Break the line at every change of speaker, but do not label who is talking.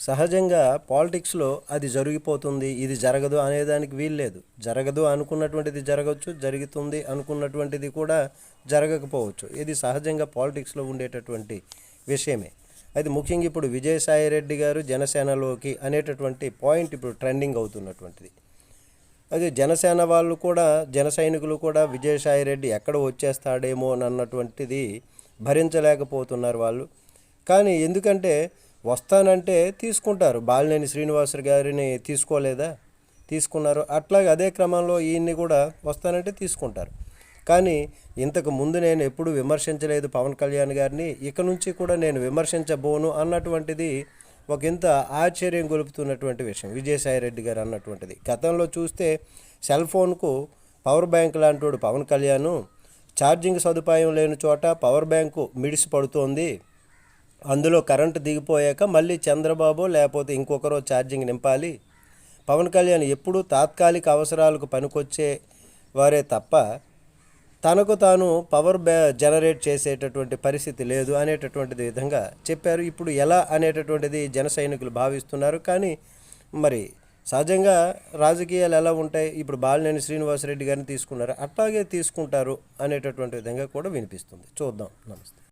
సహజంగా పాలిటిక్స్లో అది జరిగిపోతుంది, ఇది జరగదు అనేదానికి వీల్లేదు. జరగదు అనుకున్నటువంటిది జరగవచ్చు, జరుగుతుంది అనుకున్నటువంటిది కూడా జరగకపోవచ్చు. ఇది సహజంగా పాలిటిక్స్లో ఉండేటటువంటి విషయమే. అది ముఖ్యంగా ఇప్పుడు విజయసాయి రెడ్డి గారు జనసేనలోకి అనేటటువంటి పాయింట్ ఇప్పుడు ట్రెండింగ్ అవుతున్నటువంటిది. అదే జనసేన వాళ్ళు కూడా, జన సైనికులు కూడా విజయసాయి రెడ్డి ఎక్కడ వచ్చేస్తాడేమో అన్నటువంటిది భరించలేకపోతున్నారు వాళ్ళు. కానీ ఎందుకంటే వస్తానంటే తీసుకుంటారు. బాలినేని శ్రీనివాస్ గారిని తీసుకోలేదా, తీసుకున్నారు. అట్లాగే అదే క్రమంలో ఈయన్ని కూడా వస్తానంటే తీసుకుంటారు. కానీ ఇంతకు ముందు నేను ఎప్పుడు విమర్శించలేదు పవన్ కళ్యాణ్ గారిని, ఇక నుంచి కూడా నేను విమర్శించబోను అన్నటువంటిది ఒక ఇంత ఆశ్చర్యం గొలుపుతున్నటువంటి విషయం విజయసాయి రెడ్డి గారు అన్నటువంటిది. గతంలో చూస్తే సెల్ ఫోన్కు పవర్ బ్యాంక్ లాంటి పవన్ కళ్యాణ్ ఛార్జింగ్ సదుపాయం లేని చోట పవర్ బ్యాంకు మిడిసి పడుతోంది, అందులో కరెంటు దిగిపోయాక మళ్ళీ చంద్రబాబు లేకపోతే ఇంకొకరో ఛార్జింగ్ నింపాలి. పవన్ కళ్యాణ్ ఎప్పుడూ తాత్కాలిక అవసరాలకు పనికొచ్చే వారే తప్ప తనకు తాను జనరేట్ చేసేటటువంటి పరిస్థితి లేదు అనేటటువంటిది విధంగా చెప్పారు. ఇప్పుడు ఎలా అనేటటువంటిది జన సైనికులు భావిస్తున్నారు. కానీ మరి సహజంగా రాజకీయాలు ఎలా ఉంటాయి, ఇప్పుడు బాలినేని శ్రీనివాసరెడ్డి గారిని తీసుకున్నారు, అట్లాగే తీసుకుంటారు అనేటటువంటి విధంగా కూడా వినిపిస్తుంది. చూద్దాం. నమస్తే.